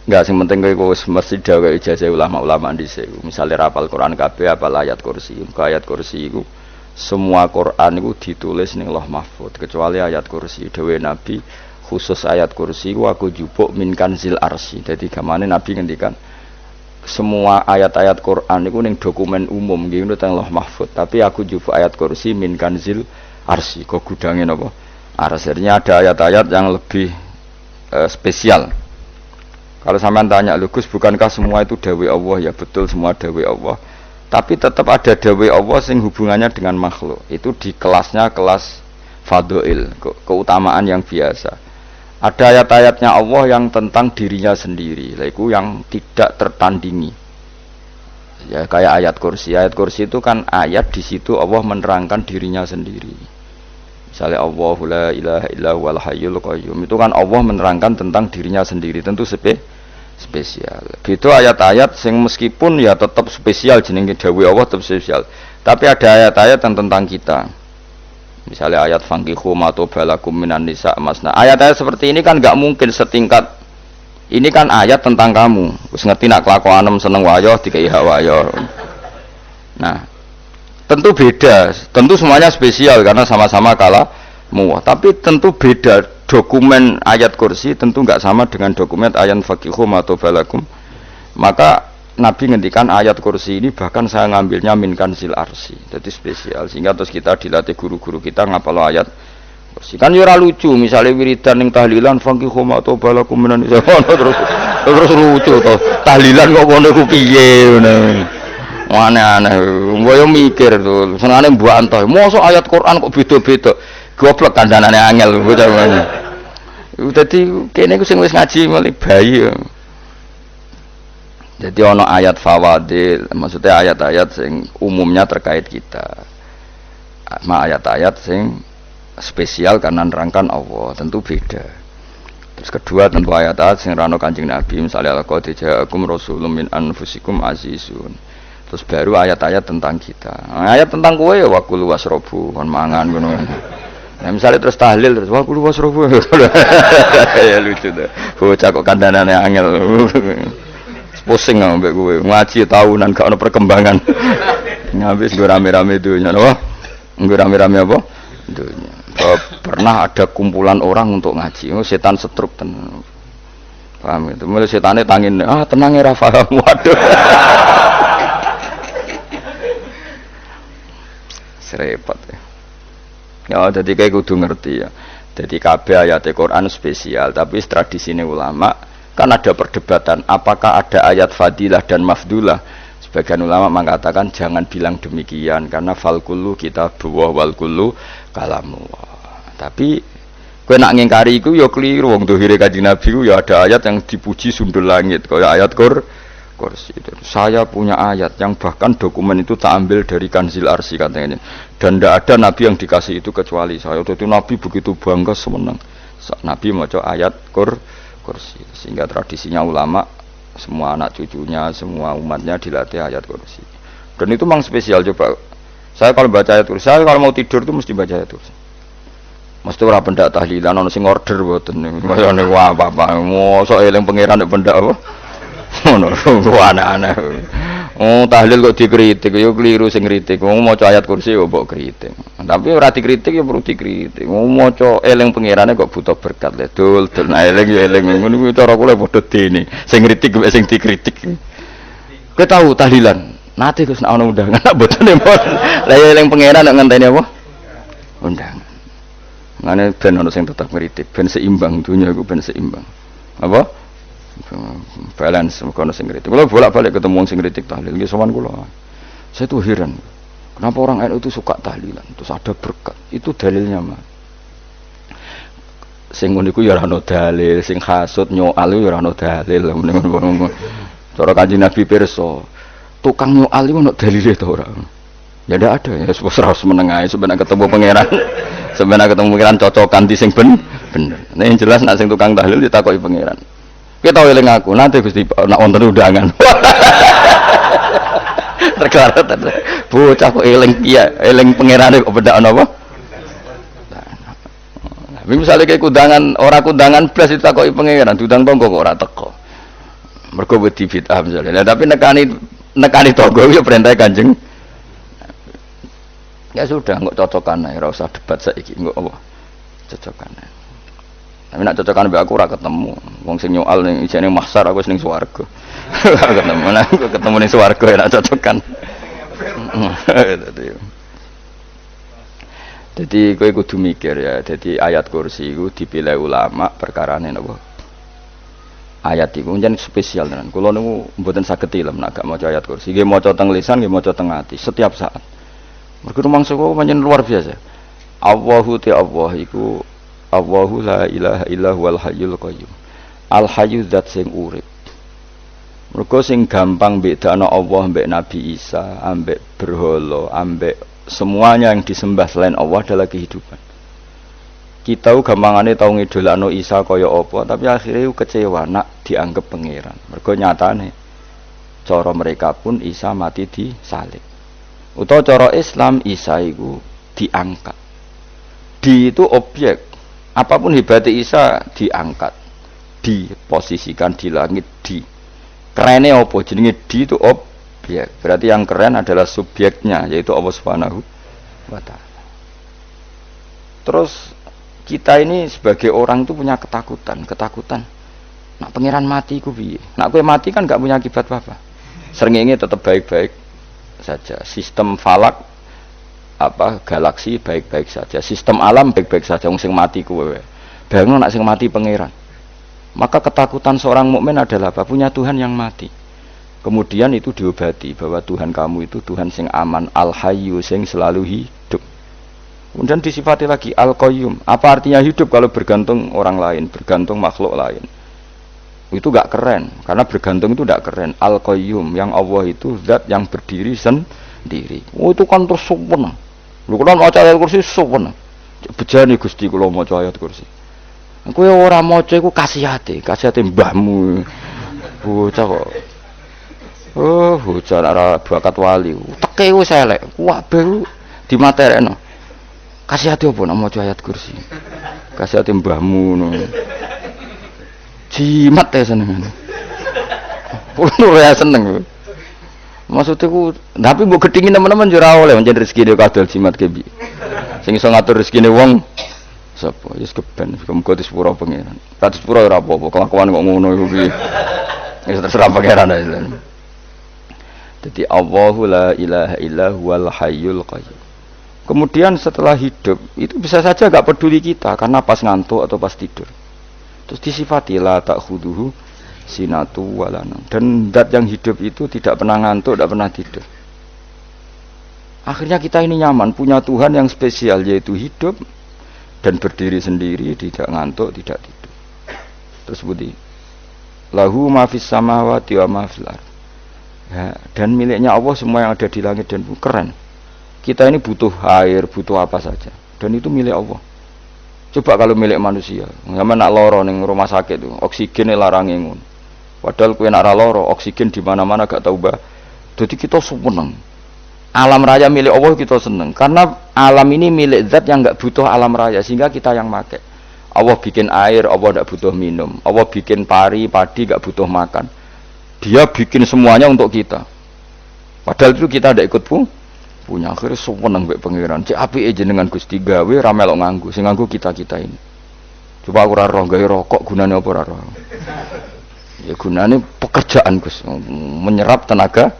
Enggak, sing penting kowe wis mesti gawe ijazah ulama-ulama dhisik. Misale rapal Quran kabeh apal ayat kursi. Ayat kursi iku semua Quran iku ditulis ning Lauh Mahfuz kecuali ayat kursi. Dewe Nabi khusus ayat kursi iku aku jupuk min kanzil arsy. Dadi gamane Nabi ngendikan semua ayat-ayat Quran iku ning dokumen umum nggih teng Lauh Mahfuz, tapi aku jupuk ayat kursi min kanzil arsy. Kok gudange napa? Arsy-nya ada ayat-ayat yang lebih spesial. Kalau sampean tanya, Gus, bukankah semua itu dawai Allah? Ya betul, semua dawai Allah. Tapi tetap ada dawai Allah sing hubungannya dengan makhluk. Itu di kelasnya kelas fadhil, keutamaan yang biasa. Ada ayat-ayatnya Allah yang tentang dirinya sendiri, itu yang tidak tertandingi. Ya kayak ayat kursi. Ayat kursi itu kan ayat di situ Allah menerangkan dirinya sendiri. Misalnya Allahu la ilaha illa huwal hayyul qayyum, itu kan Allah menerangkan tentang dirinya sendiri, tentu spesial. Gitu ayat-ayat sing meskipun ya tetap spesial jenenge dawuh Allah tetap spesial. Tapi ada ayat-ayat yang tentang kita. Misalnya ayat fankihu ma tobalakum minan nisa masna. Ayat-ayat seperti ini kan enggak mungkin setingkat. Ini kan ayat tentang kamu. Wis ngerti nak kelakuanem seneng wayo dikai hak wayo. Nah, tentu beda, tentu semuanya spesial karena sama-sama kalamu. Tapi tentu beda, dokumen ayat kursi tentu enggak sama dengan dokumen ayat faqihum atau balakum. Maka Nabi ngendikan ayat kursi ini bahkan saya ngambilnya min kanzil arsy. Jadi spesial sehingga terus kita dilatih guru-guru kita ngapal ayat kursi. Kan yo ora lucu, misalnya wiridan ning tahlilan faqihum atau balakum menan terus lucu to. Tahlilan kok ngono ku piye ngono. Aneh-aneh, mbok mikir to, senengane mbok antoh. Mosok ayat Quran kok beda-beda. Goblok kandhanane angel bocah ngene. Dadi kene iku sing wis ngaji mulai bayi. Jadi ana ayat fawadil, maksudnya ayat-ayat sing umumnya terkait kita. Ayat-ayat sing spesial karena nerangkan Allah, tentu beda. Terus kedua tentu ayat-ayat sing rano Kanjeng Nabi, misalnya laqad ja'akum rasulun min anfusikum azizun. Terus baru ayat-ayat tentang kita. Ayat tentang kowe ya waqul wasrobu kon mangan ngono. Nah misalnya terus tahlil terus waqul wasrobu. Ya lucu tuh. Bocah kok kandhanane angel. Pusing ambek kowe. Ngaji tahunan gak ono perkembangan. Ngabis nggo rame-rame dunya napa? Nggo rame-rame apa? Dunya. Pernah ada kumpulan orang untuk ngaji. Oh, setan setruk tenan. Paham itu. Mulai setane tangin, tenang ya Rafa. Waduh. Serepot ya. Ya jadi kayak kudu ngerti ya. Jadi kabeh ayat Quran spesial, tapi tradisine ulama kan ada perdebatan apakah ada ayat fadilah dan mafdulah. Sebagian ulama mengatakan jangan bilang demikian karena fal kullu kitabullah wal kullu kalamullah. Tapi kowe nak ngingkari iku ya keliru, wong dohire Kanjeng Nabi ku ya ada ayat yang dipuji sundul langit kaya ayat kursi. Saya punya ayat yang bahkan dokumen itu tak ambil dari kanzil arsy katanya. Dan tidak ada nabi yang dikasih itu kecuali saya. Itu nabi begitu bangga senang. Nabi maca ayat kursi. Sehingga tradisinya ulama semua anak cucunya, semua umatnya dilatih ayat kursi. Dan itu memang spesial coba. Saya kalau baca ayat kursi, saya kalau mau tidur itu mesti baca ayat kursi. Mesti ora pendak tahlilan ono sing order mboten. Kayane apa-apa. Mosok eling pangeran nek pendak apa? Ngono, aneh-aneh. Oh, tahlil kok dikritik, yo keliru sing kritik. Wong maca ayat kursi yo mbok kritik. Tapi ora dikritik yo perlu dikritik. Wong maca eling pangerane kok butuh berkat le. Dul nah eling yo eling. Ngono kuwi cara kula padha dene. Sing kritik mek sing dikritik. Kowe tahu tahlilan? Nate Gus ana undangan mboten nempel. Lah eling pangeran nek ngenteni apa? Undangan. Ngene ben ono sing tetep kritik, ben seimbang dunya iku ben seimbang. Apa? Balance kono sing kritik. Kalau bolak-balik ketemu sing kritik tahlil, nggih sowan kula. Saya tuh heran. Kenapa orang NU itu suka tahlilan? Terus ada berkat. Itu dalilnya mah. Sing ngono iku ya ora ono dalil, sing hasud nyoal ya ora ono dalil. Cara Kanjeng Nabi pirsa, tukang nyoal iku ono dalile to ora? Ya ndak ada ya, harus menengahi sebenarnya ketemu pangeran. Sebenarnya ketemu pangeran cocokan di sing bener. Nah yang jelas nek sing tukang tahlil ditakoki pangeran. Kita eling aku, nanti Gusti nak wonten undangan. Perkara bocah kok eling piye, eling pangerane kok bedak ana apa? Nah, misale kayak kundangan, ora kundangan blas ditakoki pangeran, diundang tonggo kok ora teko. Mergo wedi bid'ah misalnya. Nah, tapi nekani tangga yo perintah Kanjeng. Ya sudah, nggak cocokan ae, ora usah debat saiki, nggak apa. Cocokan ae. Tapi nak cocokan mbek aku ora ketemu. Wong sing nyoal ning isine mahsyar aku ning swarga. Ketemu aku ketemu ning swarga ya nak cocokan. Jadi kowe kudu mikir ya. Jadi ayat kursi itu dipilih ulama perkarane napa? Ayat iku njen spesial tenan. Kula niku mboten saged ilem nek gak maca ayat kursi. Nggih maca teng lisan, nggih maca teng ati setiap saat. Mergo mangsa kok pancen luar biasa. Allahu ta Allah iku Allahu la ilaha illa huwal hayyul qayyum. Al hayyu zat sing urip. Mergo sing gampang bedakno Allah mbek Nabi Isa, ambek berhala, ambek semuanya yang disembah selain Allah adalah kehidupan. Kita gampangane tau ngidolakno Isa kaya apa, tapi akhirnya kecewa nak dianggap pangeran. Mergo nyatane cara mereka pun Isa mati disalib. Utawa cara Islam Isa iku diangkat. Di itu objek. Apapun hebatnya Isa diangkat, diposisikan di langit di. Kerene apa jenenge di itu objek. Berarti yang keren adalah subjeknya yaitu Allah Subhanahu wa taala. Terus kita ini sebagai orang itu punya ketakutan. Nak pangeran mati ku piye? Nak kowe mati kan gak punya akibat apa-apa. Srengenge tetap baik-baik saja. Sistem falak galaksi baik-baik saja. Sistem alam baik-baik saja. Wong sing mati kuwe. Bayangno nak sing mati pangeran. Maka ketakutan seorang mukmin adalah apa? Punya Tuhan yang mati. Kemudian itu diobati bahwa Tuhan kamu itu Tuhan sing aman, al-hayyu sing selalu hidup. Kemudian disifati lagi al-qayyum. Apa artinya hidup kalau bergantung orang lain, bergantung makhluk lain? Itu gak keren, karena bergantung itu gak keren. Al-qayyum, yang Allah itu zat yang berdiri sendiri. Oh itu kan terus sempurna. Lu kan maca ayat kursi sempurna. Bejane Gusti kula maca ayat kursi. Kowe ora maca iku kasihate mbahmu. Bocah kok. Oh, bocah ora bakat wali. Teke wis elek. Kabeh dimaterekno. Kasihate opo nek maca ayat kursi? Kasihate mbahmu ngono. Jimat ya seneng. Ora seneng. Maksudnya ku, tapi mbok gedhingi teman-teman yo ora oleh pancen rezekine kadal jimat ke piye. Sing iso ngatur rezekine wong sapa? Wis keben, muga disepuro pangeran. Ra disepuro ora apa-apa, kelakuan kok ngono iku piye. Wis terserah pangeran ae. Jadi Allahu la ilaha illa huwal hayyul qayyum. Kemudian setelah hidup itu bisa saja gak peduli kita karena pas ngantuk atau pas tidur. Terus disifati la ta'khuduhu sinatu walanam. Dan zat yang hidup itu tidak pernah ngantuk, tidak pernah tidur. Akhirnya kita ini nyaman, punya Tuhan yang spesial yaitu hidup dan berdiri sendiri, tidak ngantuk, tidak tidur. Terus budi lahu ma fis samawati wa ma fil ardh. Ya, dan miliknya Allah semua yang ada di langit dan bumi. Keren. Kita ini butuh air, butuh apa saja, dan itu milik Allah. Coba kalau milik manusia, sama nak loro ning rumah sakit itu, oksigen larang ngono. Padahal kowe nak ra loro, oksigen di mana-mana gak tau mbah. Jadi kita seneng. Alam raya milik Allah kita seneng, karena alam ini milik zat yang gak butuh alam raya sehingga kita yang make. Allah bikin air, Allah gak butuh minum. Allah bikin padi gak butuh makan. Dia bikin semuanya untuk kita. Padahal itu kita tidak ikut punya. Akhirnya seneng mbek pangeran. Cek apike jenengan Gusti gawe ra melok nganggo. Sing nganggo kita-kita ini. Coba aku ora roh gawe rokok gunane apa ora roh. Ya gunane pekerjaan Gus, menyerap tenaga.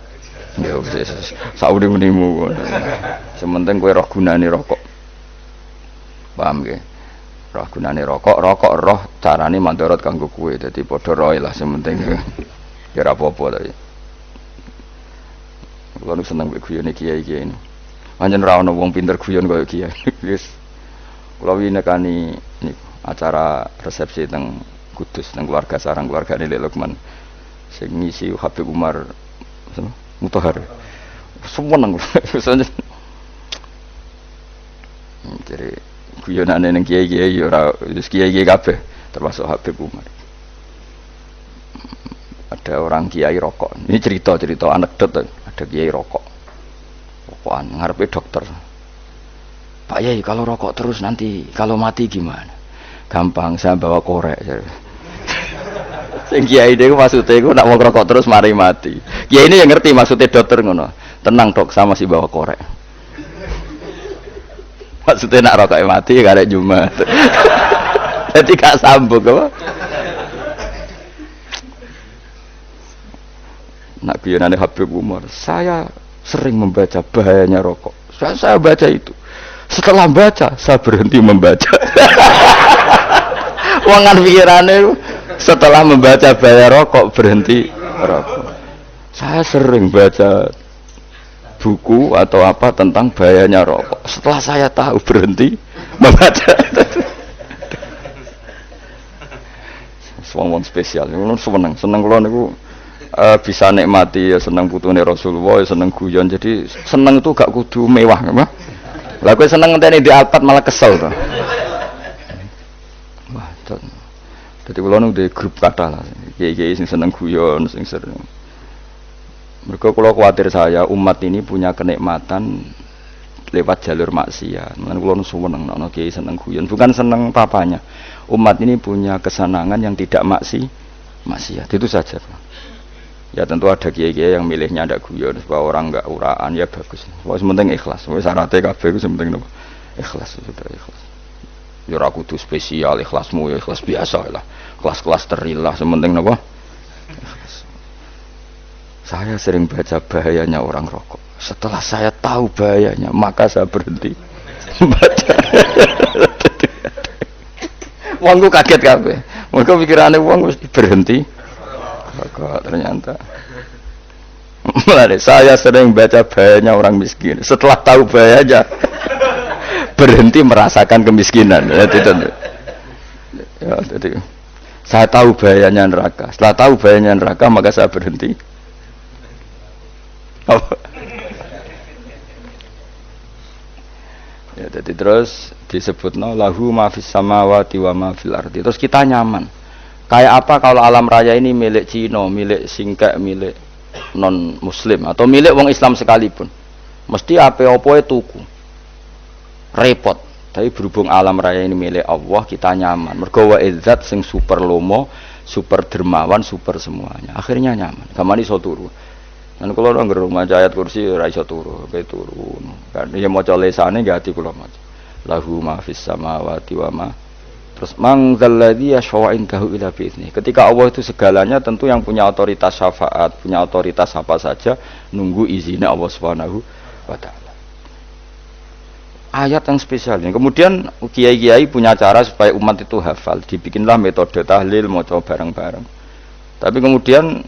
Ya wis saudi-unimu. Sementing kowe roh gunane rokok. Paham nggih? Roh gunane rokok roh carane mandorot kanggo kowe. Dadi padha roe lah sementing. Ya ora apa-apa tapi. Kulo nu seneng mbek guyone kiai-kiai ini. Pancen ora ana wong pinter guyon kaya kiai. Wis. Kulo wingi nekani niku acara resepsi teng Kudus teng keluarga sarang keluargane Lek Lukman. Sing ngisi Habib Umar Mutahar. Seneng. Jadi guyonane ning kiai-kiai ora wis kiai-kiai kabeh termasuk Habib Umar. Ada orang kiai rokok. Ini cerita anekdot. Ada kiai rokokan ngarepe dokter. Pak Yai kalau rokok terus nanti kalau mati gimana? Gampang, saya bawa korek. Sing kiai niku maksude iku nak wong rokok terus mari mati. Kiai ini yang ngerti maksudnya dokter ngono. Tenang dok, sama si bawa korek. Maksudnya nak rokok mati karek Jumat. Jadi gak sambung apa? Nak guyonane Habib Umar, saya sering membaca bahayanya rokok. Saya baca itu. Setelah baca, saya berhenti membaca. Wangan pikirannya setelah membaca bahaya rokok berhenti rokok. Saya sering baca buku atau apa tentang bahayanya rokok. Setelah saya tahu berhenti membaca. Wong spesial, seneng kalau niku bisa nikmati ya seneng putune Rasulullah, ya seneng guyon. Jadi seneng itu gak kudu mewah, apa? Lah kowe seneng ngenteni di Alphard malah kesel to. Wah, dadi kula nu di grup kata lah. Kiai-kiai sing seneng guyon, sing sering. Mergo kula kuwatir saya umat ini punya kenikmatan lewat jalur maksiat. Mulane kula nu seneng ana kiai seneng guyon, bukan seneng papanya. Umat ini punya kesenangan yang tidak maksiat. Itu saja. Ya tentu ada kiai-kiai yang milihnya ada guyon supaya orang enggak uraan, ya bagus. Wis penting ikhlas. Wis syaratnya kabeh iku penting napa? Ikhlas, sudah ikhlas. Ya ora kudu spesial ikhlasmu, ya ikhlas biasa lah. Kelas-kelas terilah penting napa? Ikhlas. Saya sering baca bahayanya orang rokok. Setelah saya tahu bahayanya, maka saya berhenti baca. Wongku kaget kabeh. Mergo pikirane wong wis berhenti. Kok ternyata. Mulane saya sering baca bahayanya orang miskin. Setelah tahu bahayanya berhenti merasakan kemiskinan. Ya, jadi saya tahu bahayanya neraka. Setelah tahu bahayanya neraka maka saya berhenti. Ya, jadi terus disebutno lahu ma fis samawati wa ma fil ardi. Terus kita nyaman. Kayak apa kalau alam raya ini milik Cina, milik singkek, milik non muslim atau milik wong Islam sekalipun. Mesti apa-apa tuku. Repot. Tapi berhubung alam raya ini milik Allah, kita nyaman. Mergo wa izzat sing super lomo, super dermawan, super semuanya. Akhirnya nyaman. Gamane iso turu. Dan kalau orang rumah ayat kursi ora iso turu, pe turun. Kan ya maca lesane nggih ati kula maca. Lahu ma fis samawati wa ma. Terus man dzalladzi yashfa'u indahu illa bi'izni. Ketika Allah itu segalanya, tentu yang punya otoritas syafaat, punya otoritas apa saja nunggu izinnya Allah Subhanahu wa taala. Ayat yang spesial ini. Kemudian kiai-kiai punya cara supaya umat itu hafal, dibikinlah metode tahlil maca bareng-bareng. Tapi kemudian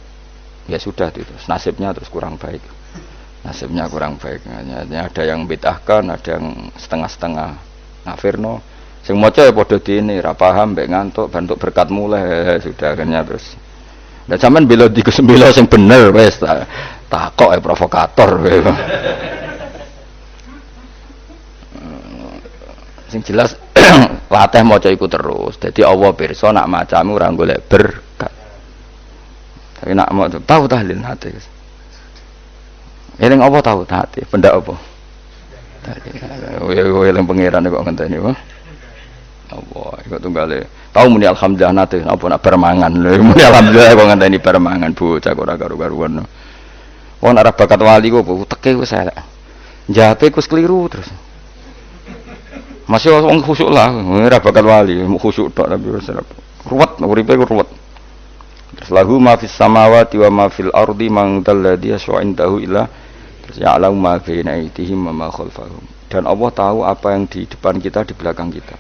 ya sudah itu, nasibnya terus kurang baik. Nasibnya kurang baik. Hanya ada yang bid'ahkan, ada yang setengah-setengah ngafirno. Sing maca ya padha dene, ra paham mbek ngantuk, bantuk berkat mulai sudah akhirnya terus. Lah sampean bela dikesembela sing bener wis takok provokator. Sing jelas latih maca iku terus. Dadi Allah pirsa nak macamu ora golek berkat. Tapi nak mau tahu tahlil hati. Eling apa tahu hati? Benda apa? Tahlil. Eling pangeran kok ngenteni apa? Allah, iku tunggale. Tahu muni alhamdulillah nate apa nak bermangan. Muni alhamdulillah kok ngenteni bermangan bocah ora karo-karuan. Wong arep bakat wali kok teke wis elek. Jape wis keliru terus. Masih wong khusuk lah, ora bakat wali, khusuk tok tapi wis ruwet, uripe ruwet. Terus lahu ma fis samawati wa ma fil ardi man dalladhi yashfa'u indahu illa terus ya'lamu ma baina aydihim wa ma khalfahum. Dan Allah tahu apa yang di depan kita, di belakang kita.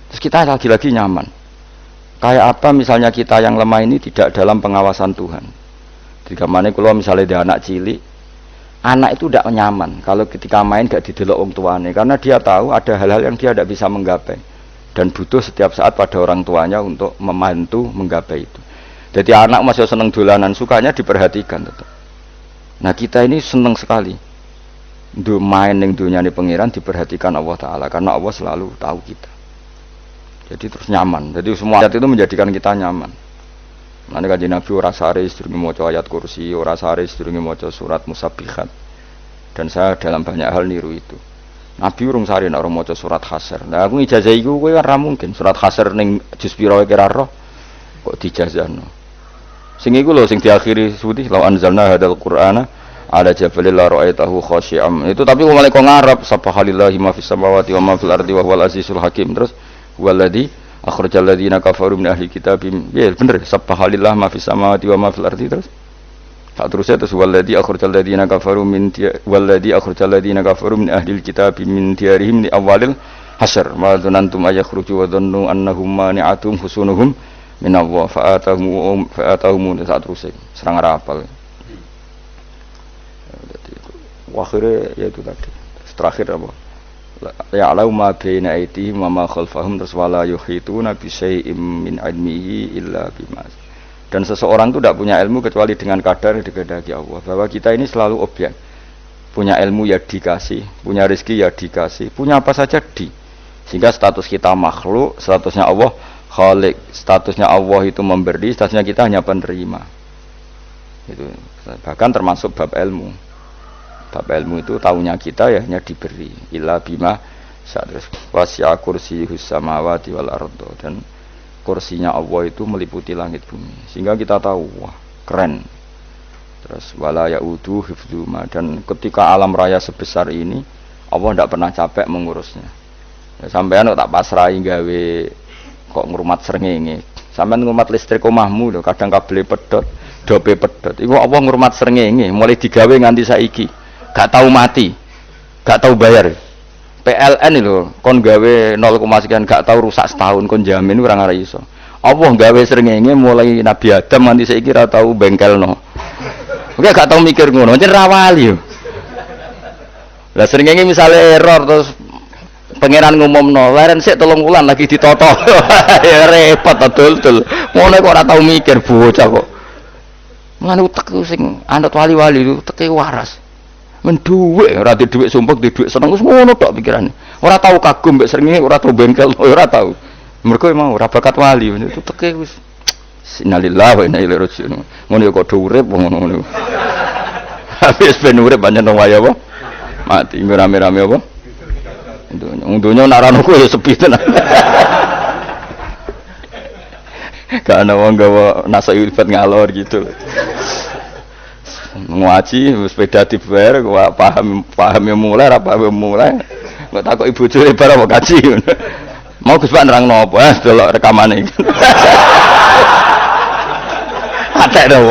Terus kita lagi-lagi nyaman. Kayak apa misalnya kita yang lemah ini tidak dalam pengawasan Tuhan. Jika mana kalau misalnya dia anak cilik, anak itu tidak nyaman kalau ketika main gak didelok wong tuane, karena dia tahu ada hal-hal yang dia tidak bisa menggapai dan butuh setiap saat pada orang tuanya untuk membantu menggapai itu. Jadi anak masih seneng dolanan, sukanya diperhatikan tetap. Nah kita ini seneng sekali main ning dunyane pangeran diperhatikan Allah Ta'ala, karena Allah selalu tahu kita. Jadi terus nyaman. Jadi semua ayat itu menjadikan kita nyaman. Nanti Kanjeng Nabi ora sare sedurunge maca ayat kursi, ora sare sedurunge maca surat Musabbihat. Dan saya dalam banyak hal niru itu. Nabi urung sare nek ora maca surat Hasyr. Nah aku ijazah iku kowe ora mungkin surat Hasyr ning juz pira kira roh kok dijazahno. Sing iku lho sing diakhiri suti law anzalna hadal qur'ana ala jabalil la ra'aitahu khashi'am. Itu tapi mulai kok ngarep subhanallahi ma fis samawati wa ma fil ardi wa huwal azizul hakim. Terus waladzi akhrajal ladzina kafaru min ahli kitab. Ya bener subhanallahi ma fis samawati wa ma fil ardi terus. Tak terusnya terus waladzi akhrajal ladzina kafaru min ahli kitab min diyarihim li awalil hasyr. Ma dzanantum ayakhruju wa dhannu annahum mani'atum husunuhum min Allah fa'atahum saat terusnya serang rapal. Akhirnya ya itu tadi terakhir apa ya'lamu ma baina aydihim wa ma khalfahum wala yuhituna bi syai'in min ilmihi illa bima. Dan seseorang itu tidak punya ilmu kecuali dengan kadar yang dikehendaki Allah. Bahwa kita ini selalu objek, punya ilmu ya dikasih, punya rezeki ya dikasih, punya apa saja sehingga status kita makhluk, statusnya Allah khalik, statusnya Allah itu memberi, statusnya kita hanya penerima. Itu bahkan termasuk bab ilmu. Bab ilmu itu tahunya kita ya hanya diberi illa bima syadras wasya kursiyus samawati wal ardo, dan kursinya Allah itu meliputi langit bumi sehingga kita tahu wah keren. Terus wala yaudu hifdzuma, dan ketika alam raya sebesar ini Allah tidak pernah capek mengurusnya. Ya, sampean kok tak pasrahi gawe kok ngrumat srengenge, sampean ngrumat listrik omahmu lho kadang kabel pedhot dope pedhot iku Allah ngrumat srengenge mulai digawe nganti saiki gak tahu mati, gak tahu bayar. PLN itu kon gawe 0, sekian gak tahu rusak setahun kon jamin ora ngara iso. Allah gawe srengenge mulai Nabi Adam nganti saiki ora tahu bengkelno. Oke gak tahu mikir ngono, jen ra wali yo. Lah srengenge misale error terus pangeran ngumumno, leren sik 3 wulan lagi ditoto. Ya repot dul-dul. Ngono kok ora tahu mikir bocah kok. Mangane utek sing anut wali-wali itu teke waras. Men dhuwit ora di dhuwit sumpek di dhuwit seneng wis ngono tok pikirane. Ora tau kagum mbek srengenge, ora tau bengkel, ora tau. Mergo emang ora bakat wali itu teke wis innalillahi wa inna ilaihi raji'un. Ngono ya kok urip ngono. Habis ben urip pancen wong wae apa? Mati rame-rame apa? Untunya nak rano ku ya sepi tenan. Gak ana wong gawa nasa ibadat ngalor gitu. Ngaji sepeda dibayar paham yang mulai apa yang mulai nggak takut ibu cuy barang mau kaji mau Gus Pak nerangno apa delok rekamane ada dong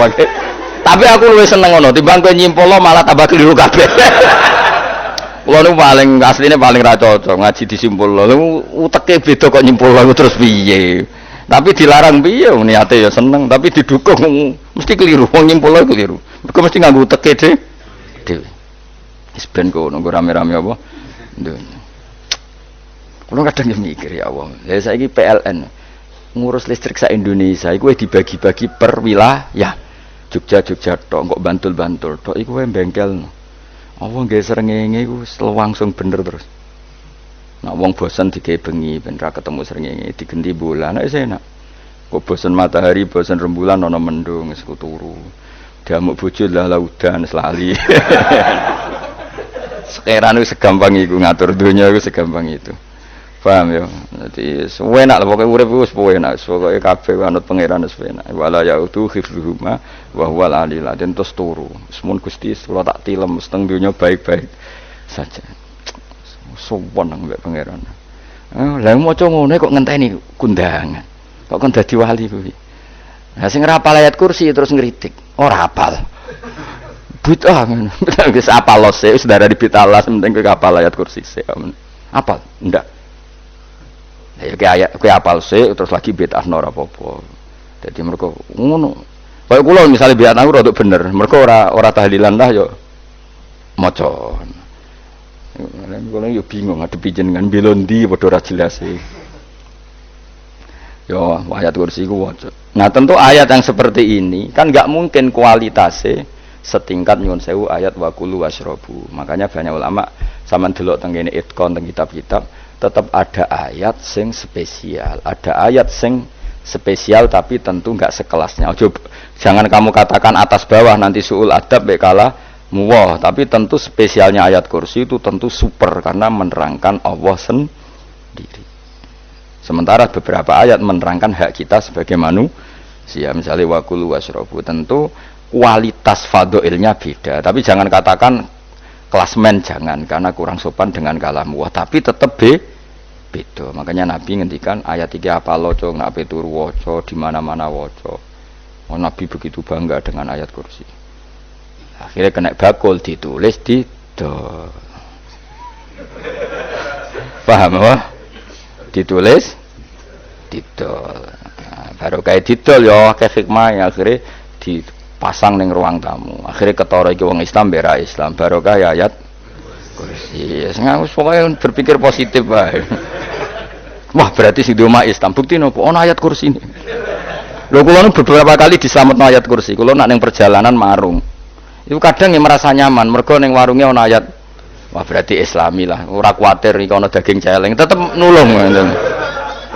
tapi aku lebih seneng ngono timbang kowe nyimpulno malah tambah keliru kabeh. Kulo nu paling asline paling ra cocok ngaji disimpulno uteke beda kok nyimpulno terus piye. Tapi dilarang piye niate ya seneng, tapi didukung mesti keliru, wong nyimpulno keliru. Mergo mesti nganggo teke dhewe. Wis ben kono rame-rame apa? Dunya. Kulo kadang yo mikir ya Allah. Lah saiki PLN ngurus listrik sak Indonesia iku dibagi-bagi per wilayah. Jogja tok, kok Bantul tok iku wae bengkelno. Allah nggih srengenge iku langsung bener terus. Nak wong bosan digawe bengi ben ra ketemu srengenge digenti bulan nek enak. Kok bosan matahari, bosan rembulan ana mendung wis turu. Diamuk bojo lah laudan selali. Sekarang itu segampang itu ngatur dunia itu segampang itu. Paham ya? Jadi enak lah pokoknya urip wis enak, pokoke kabeh anut pangeran wis enak. Wala yautu khifruhuma wa huwal alil dan terus turu. Semun Gusti kula tak tilem seteng dunia baik-baik saja. Sopan nang mbek pangeran. Lah maca ngono kok ngenteni kundangan. Kok kon dadi wali kuwi. Lah sing ora hafal ayat kursi terus ngritik. Ora hafal. Bid'ah ngono. Wis hafal sik wis darah di bitalah penting kowe hafal ayat kursi sik. Hafal? Ndak. Ya ayat kowe hafal sik terus lagi bid'ah ora apa-apa. Dadi mergo ngono. Kaya kula misale bid'ah ora bener, mergo ora tahlilan lah yo maca. Kalau yo bingung ngadepi jenengan belon ndi padha ora jelas e. Yo ayat kursi ku waca. Nah, tentu ayat yang seperti ini kan enggak mungkin kualitasnya setingkat nyuwun sewu ayat waqulu wasyrabu. Makanya banyak ulama sampean delok teng kene itqon teng kitab-kitab tetap ada ayat sing spesial. Ada ayat sing spesial tapi tentu enggak sekelasnya. Jangan kamu katakan atas bawah nanti suul adab baik kalah muwah, tapi tentu spesialnya ayat kursi itu tentu super karena menerangkan Allah sendiri. Sementara beberapa ayat menerangkan hak kita sebagai manusia. Misalnya wakulu wasrobu, tentu kualitas fadhailnya beda. Tapi jangan katakan klasmen, jangan, karena kurang sopan dengan kalam wah, tapi tetap beda. Makanya Nabi ngendikan ayat 3 apa loco, nak turu waca di mana-mana waca. Oh, Nabi begitu bangga dengan ayat kursi. Akhirnya kena bakul ditulis didol. Paham apa? Ditulis didol. Nah, baru kayak didol ya kayak hikmah ya, akhirnya dipasang ning ruang tamu. Akhirnya ketara iki wong Islam bera Islam baru kayak ayat kursi. Sengaus pokoknya berpikir positif bae. Wah, berarti sing di omah Islam bukti nopo ono ayat kursi ini. Lho kula nu beberapa kali diselametno ayat kursi. Kula nak ning perjalanan marung. Itu kadang yang merasa nyaman mergo ning warungnya ono ayat. Wah, berarti Islami lah. Ora kuwatir iki ono daging celeng, tetep nulung ngoten.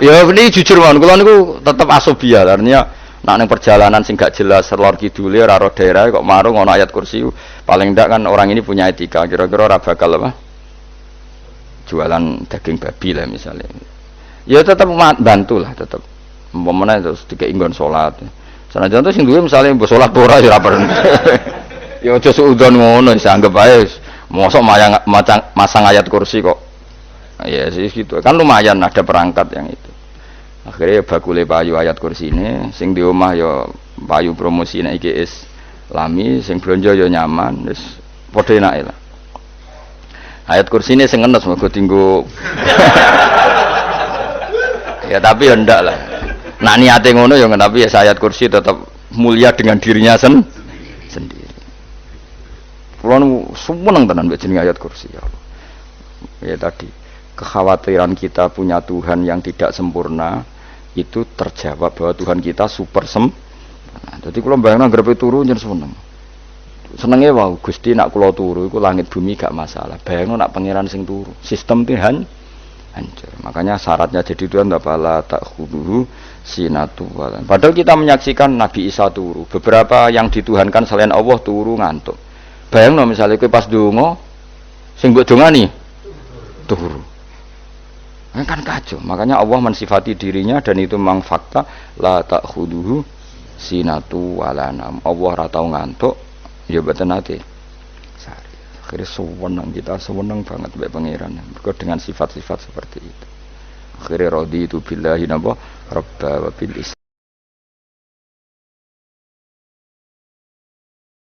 Ya ini jujur mawon, kula niku tetep asobia. Artinya nak ning perjalanan sing gak jelas lor kidule ora ro daerah kok marung ono ayat kursi. Paling ndak kan orang ini punya etika. Kira-kira ora bakal apa? Jualan daging babi lah misalnya. Ya tetap bantu lah, tetap umpamane terus dikek nggon salat. Sanajan to sing duwe misale mbok salat ora ya ora perlu. Ya aja suudon ngono, anggap ae mosok masang ayat kursi kok. Ya sih gitu. Kan lumayan ada perangkat yang itu. Akhirnya bakule payu ayat kursi ini, sing di omah ya payu promosi nek iki Islami, sing blonjo ya nyaman, wis padha enake lah. Ayat kursi ini sing ngenes mergo tinggo. Ya tapi ya ndak lah. Nak niate ngono ya tapi ya ayat kursi tetap mulia dengan dirinya sendiri. Kulo seneng tenan mbek jeneng ayat kursi ya Allah. Ya tadi kekhawatiran kita punya Tuhan yang tidak sempurna itu terjawab bahwa Tuhan kita super sempurna. Jadi kulo bayangno grepe turu nyen seneng. Senenge wae Gusti nak kula turu iku langit bumi gak masalah. Bayangno nak pangeran sing turu, sistem Tuhan hancur. Makanya syaratnya jadi Tuhan la ta'khuduhu sinatu walan. Padahal kita menyaksikan Nabi Isa turu. Beberapa yang dituhankan selain Allah turu ngantuk. Bayangno misalnya kowe pas donga sing mbok dongani turu. Kan kacau. Makanya Allah mensifati dirinya dan itu memang fakta la ta'khuduhu sinatu walanam. Allah ora tau ngantuk, ya mboten nate. Akhirnya sewenang kita, sewenang banget mbek pangeran dengan sifat-sifat seperti itu. Akhirnya radi itu billahi napa rabba wa bil